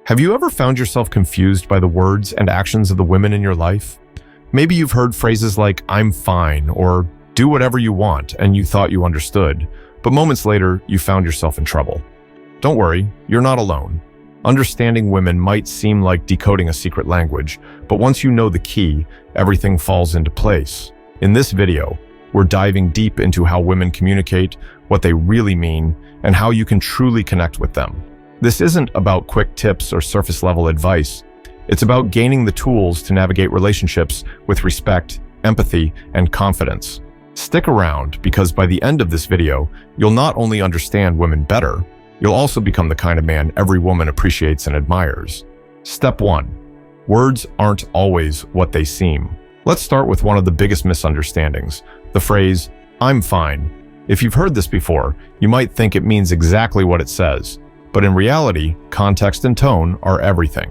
Have you ever found yourself confused by the words and actions of the women in your life? Maybe you've heard phrases like, "I'm fine," or "do whatever you want," and you thought you understood, but moments later, you found yourself in trouble. Don't worry, you're not alone. Understanding women might seem like decoding a secret language, but once you know the key, everything falls into place. In this video, we're diving deep into how women communicate, what they really mean, and how you can truly connect with them. This isn't about quick tips or surface-level advice. It's about gaining the tools to navigate relationships with respect, empathy, and confidence. Stick around, because by the end of this video, you'll not only understand women better, you'll also become the kind of man every woman appreciates and admires. Step 1. Words aren't always what they seem. Let's start with one of the biggest misunderstandings, the phrase, "I'm fine." If you've heard this before, you might think it means exactly what it says. But in reality, context and tone are everything.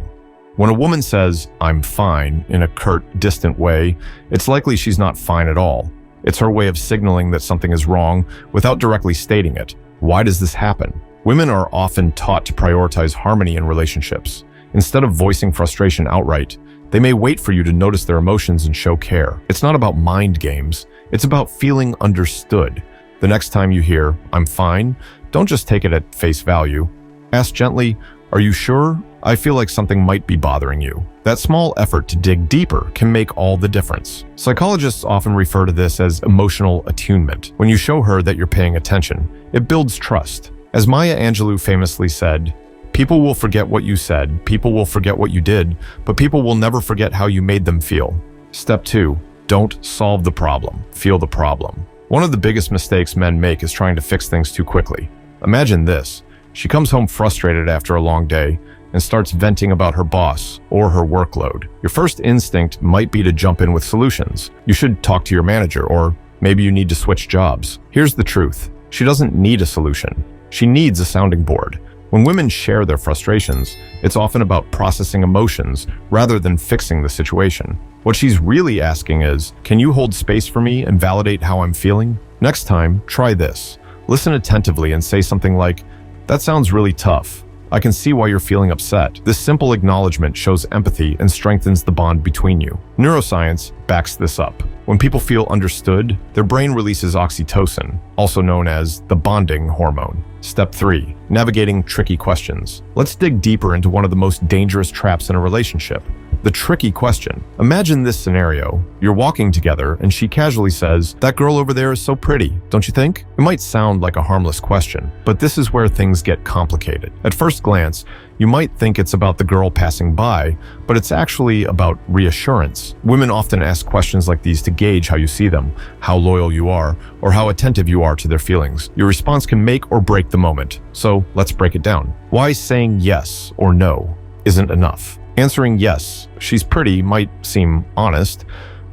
When a woman says, "I'm fine," in a curt, distant way, it's likely she's not fine at all. It's her way of signaling that something is wrong without directly stating it. Why does this happen? Women are often taught to prioritize harmony in relationships. Instead of voicing frustration outright, they may wait for you to notice their emotions and show care. It's not about mind games. It's about feeling understood. The next time you hear, "I'm fine," don't just take it at face value. Ask gently, "Are you sure? I feel like something might be bothering you." That small effort to dig deeper can make all the difference. Psychologists often refer to this as emotional attunement. When you show her that you're paying attention, it builds trust. As Maya Angelou famously said, "People will forget what you said, people will forget what you did, but people will never forget how you made them feel." Step 2. Don't solve the problem, feel the problem. One of the biggest mistakes men make is trying to fix things too quickly. Imagine this. She comes home frustrated after a long day and starts venting about her boss or her workload. Your first instinct might be to jump in with solutions. You should talk to your manager, or maybe you need to switch jobs. Here's the truth. She doesn't need a solution. She needs a sounding board. When women share their frustrations, it's often about processing emotions rather than fixing the situation. What she's really asking is, "Can you hold space for me and validate how I'm feeling?" Next time, try this. Listen attentively and say something like, "That sounds really tough. I can see why you're feeling upset." This simple acknowledgement shows empathy and strengthens the bond between you. Neuroscience backs this up. When people feel understood, their brain releases oxytocin, also known as the bonding hormone. Step 3. Navigating tricky questions. Let's dig deeper into one of the most dangerous traps in a relationship: the tricky question. Imagine this scenario. You're walking together and she casually says, "That girl over there is so pretty, don't you think?" It might sound like a harmless question, but this is where things get complicated. At first glance, you might think it's about the girl passing by, but it's actually about reassurance. Women often ask questions like these to gauge how you see them, how loyal you are, or how attentive you are to their feelings. Your response can make or break the moment. So let's break it down. Why saying yes or no isn't enough? Answering yes, "she's pretty," might seem honest,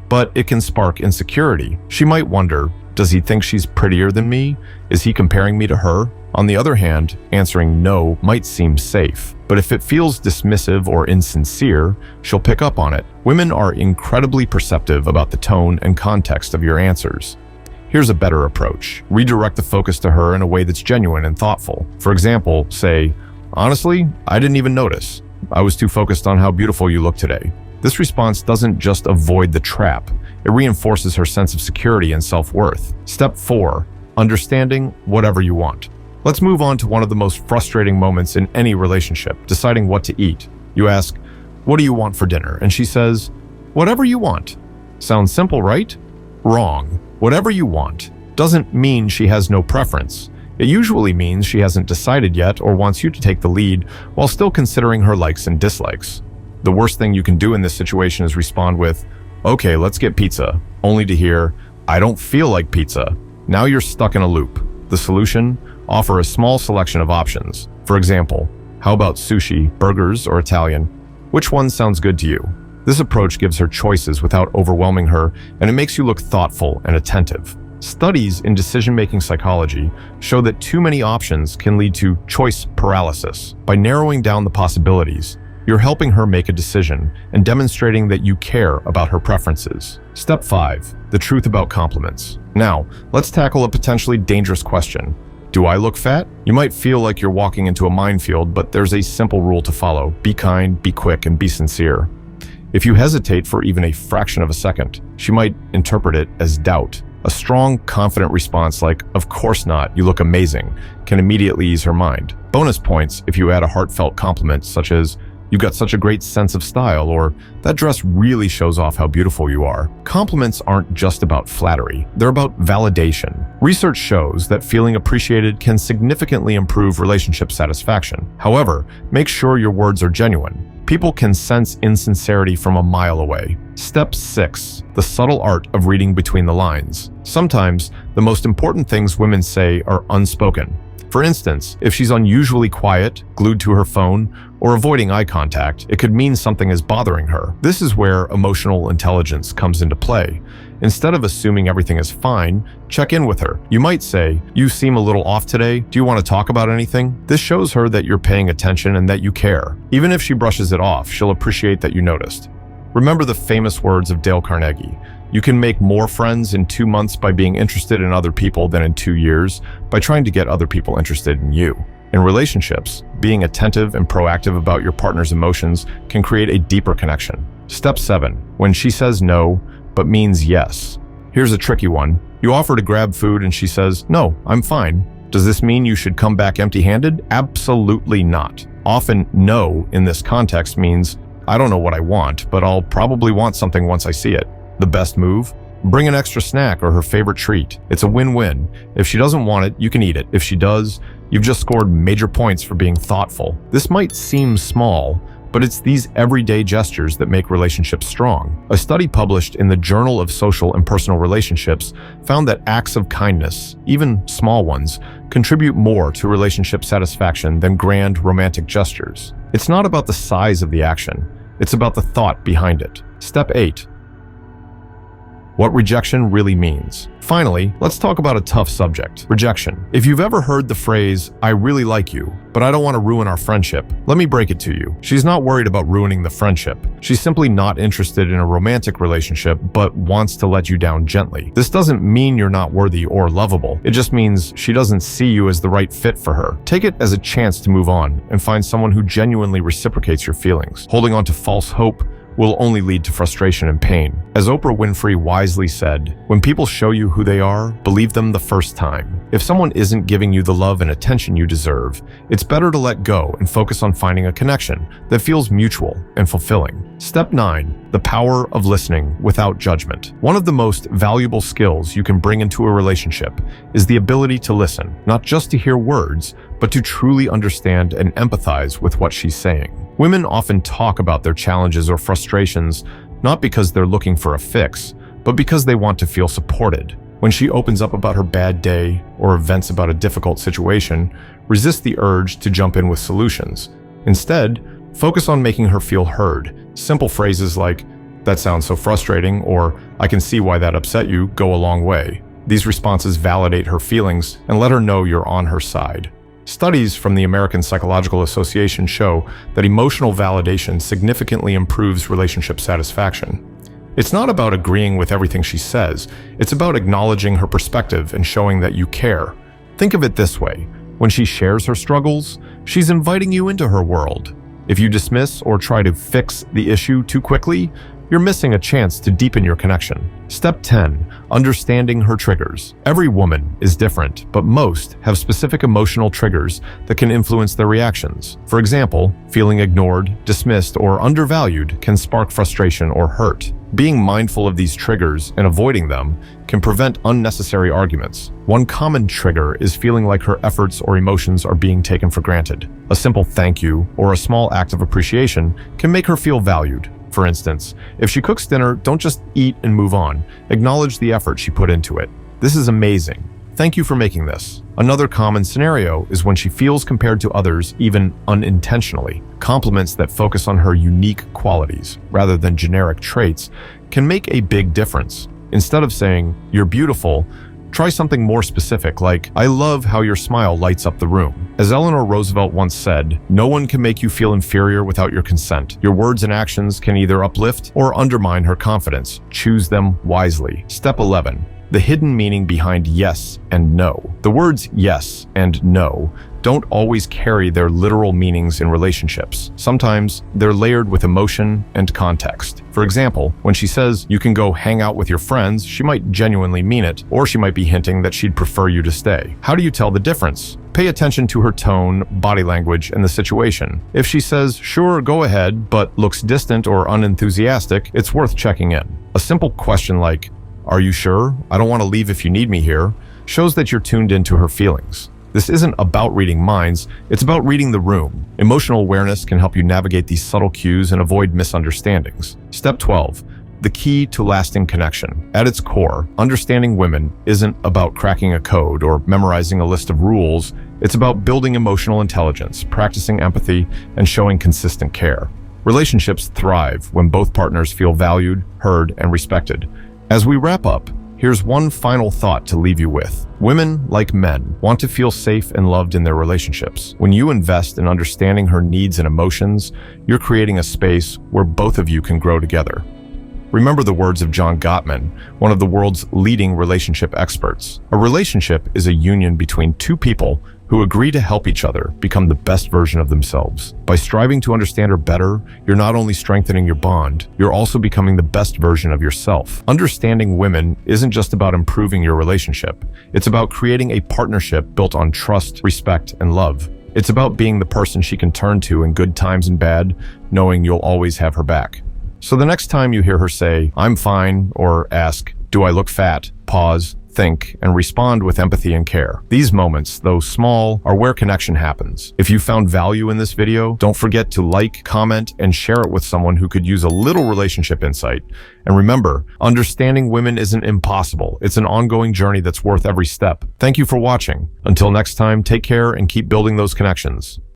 but it can spark insecurity. She might wonder, does he think she's prettier than me? Is he comparing me to her? On the other hand, answering no might seem safe, but if it feels dismissive or insincere, she'll pick up on it. Women are incredibly perceptive about the tone and context of your answers. Here's a better approach. Redirect the focus to her in a way that's genuine and thoughtful. For example, say, "Honestly, I didn't even notice. I was too focused on how beautiful you look today." This response doesn't just avoid the trap, it reinforces her sense of security and self-worth. Step 4. Understanding whatever you want. Let's move on to one of the most frustrating moments in any relationship: deciding what to eat. You ask, "What do you want for dinner?" And she says, "Whatever you want." Sounds simple, right? Wrong. Whatever you want doesn't mean she has no preference. It usually means she hasn't decided yet or wants you to take the lead while still considering her likes and dislikes. The worst thing you can do in this situation is respond with, "Okay, let's get pizza," only to hear, "I don't feel like pizza." Now you're stuck in a loop. The solution? Offer a small selection of options. For example, how about sushi, burgers, or Italian? Which one sounds good to you? This approach gives her choices without overwhelming her, and it makes you look thoughtful and attentive. Studies in decision-making psychology show that too many options can lead to choice paralysis. By narrowing down the possibilities, you're helping her make a decision and demonstrating that you care about her preferences. Step 5. The truth about compliments. Now, let's tackle a potentially dangerous question. Do I look fat? You might feel like you're walking into a minefield, but there's a simple rule to follow. Be kind, be quick, and be sincere. If you hesitate for even a fraction of a second, she might interpret it as doubt. A strong, confident response like, "Of course not, you look amazing," can immediately ease her mind. Bonus points if you add a heartfelt compliment such as, "You've got such a great sense of style," or "That dress really shows off how beautiful you are." Compliments aren't just about flattery, they're about validation. Research shows that feeling appreciated can significantly improve relationship satisfaction. However, make sure your words are genuine. People can sense insincerity from a mile away. Step 6. The subtle art of reading between the lines. Sometimes, the most important things women say are unspoken. For instance, if she's unusually quiet, glued to her phone, or avoiding eye contact, it could mean something is bothering her. This is where emotional intelligence comes into play. Instead of assuming everything is fine, check in with her. You might say, "You seem a little off today. Do you want to talk about anything?" This shows her that you're paying attention and that you care. Even if she brushes it off, she'll appreciate that you noticed. Remember the famous words of Dale Carnegie. You can make more friends in 2 months by being interested in other people than in 2 years by trying to get other people interested in you. In relationships, being attentive and proactive about your partner's emotions can create a deeper connection. Step 7. When she says no, but means yes. Here's a tricky one. You offer to grab food and she says, "No, I'm fine." Does this mean you should come back empty-handed? Absolutely not. Often, no in this context means, "I don't know what I want, but I'll probably want something once I see it." The best move? Bring an extra snack or her favorite treat. It's a win-win. If she doesn't want it, you can eat it. If she does, you've just scored major points for being thoughtful. This might seem small, but it's these everyday gestures that make relationships strong. A study published in the Journal of Social and Personal Relationships found that acts of kindness, even small ones, contribute more to relationship satisfaction than grand romantic gestures. It's not about the size of the action. It's about the thought behind it. Step 8. What rejection really means. Finally, let's talk about a tough subject, rejection. If you've ever heard the phrase, "I really like you, but I don't want to ruin our friendship," let me break it to you. She's not worried about ruining the friendship. She's simply not interested in a romantic relationship, but wants to let you down gently. This doesn't mean you're not worthy or lovable. It just means she doesn't see you as the right fit for her. Take it as a chance to move on and find someone who genuinely reciprocates your feelings. Holding on to false hope will only lead to frustration and pain. As Oprah Winfrey wisely said, "When people show you who they are, believe them the first time." If someone isn't giving you the love and attention you deserve, it's better to let go and focus on finding a connection that feels mutual and fulfilling. Step 9. The power of listening without judgment. One of the most valuable skills you can bring into a relationship is the ability to listen, not just to hear words, but to truly understand and empathize with what she's saying. Women often talk about their challenges or frustrations not because they're looking for a fix, but because they want to feel supported. When she opens up about her bad day or vents about a difficult situation, resist the urge to jump in with solutions. Instead, focus on making her feel heard. Simple phrases like, "That sounds so frustrating," or "I can see why that upset you," go a long way. These responses validate her feelings and let her know you're on her side. Studies from the American Psychological Association show that emotional validation significantly improves relationship satisfaction. It's not about agreeing with everything she says, it's about acknowledging her perspective and showing that you care. Think of it this way: when she shares her struggles, she's inviting you into her world. If you dismiss or try to fix the issue too quickly, you're missing a chance to deepen your connection. Step 10. Understanding her triggers. Every woman is different, but most have specific emotional triggers that can influence their reactions. For example, feeling ignored, dismissed, or undervalued can spark frustration or hurt. Being mindful of these triggers and avoiding them can prevent unnecessary arguments. One common trigger is feeling like her efforts or emotions are being taken for granted. A simple thank you or a small act of appreciation can make her feel valued. For instance, if she cooks dinner, don't just eat and move on. Acknowledge the effort she put into it. "This is amazing. Thank you for making this." Another common scenario is when she feels compared to others, even unintentionally. Compliments that focus on her unique qualities, rather than generic traits, can make a big difference. Instead of saying, "You're beautiful," try something more specific like, "I love how your smile lights up the room." As Eleanor Roosevelt once said, "No one can make you feel inferior without your consent." Your words and actions can either uplift or undermine her confidence. Choose them wisely. Step 11. The hidden meaning behind yes and no. The words yes and no don't always carry their literal meanings in relationships. Sometimes they're layered with emotion and context. For example, when she says you can go hang out with your friends, she might genuinely mean it, or she might be hinting that she'd prefer you to stay. How do you tell the difference? Pay attention to her tone, body language, and the situation. If she says, sure, go ahead, but looks distant or unenthusiastic, it's worth checking in. A simple question like, are you sure? I don't want to leave if you need me here, shows that you're tuned into her feelings. This isn't about reading minds, it's about reading the room. Emotional awareness can help you navigate these subtle cues and avoid misunderstandings. Step 12. The key to lasting connection. At its core, understanding women isn't about cracking a code or memorizing a list of rules. It's about building emotional intelligence, practicing empathy, and showing consistent care. Relationships thrive when both partners feel valued, heard, and respected. As we wrap up, here's one final thought to leave you with. Women, like men, want to feel safe and loved in their relationships. When you invest in understanding her needs and emotions, you're creating a space where both of you can grow together. Remember the words of John Gottman, one of the world's leading relationship experts. A relationship is a union between two people who agree to help each other become the best version of themselves. By striving to understand her better, you're not only strengthening your bond, you're also becoming the best version of yourself. Understanding women isn't just about improving your relationship. It's about creating a partnership built on trust, respect, and love. It's about being the person she can turn to in good times and bad, knowing you'll always have her back. So the next time you hear her say, I'm fine, or ask, do I look fat? Pause, think, and respond with empathy and care. These moments, though small, are where connection happens. If you found value in this video, don't forget to like, comment, and share it with someone who could use a little relationship insight. And remember, understanding women isn't impossible. It's an ongoing journey that's worth every step. Thank you for watching. Until next time, take care and keep building those connections.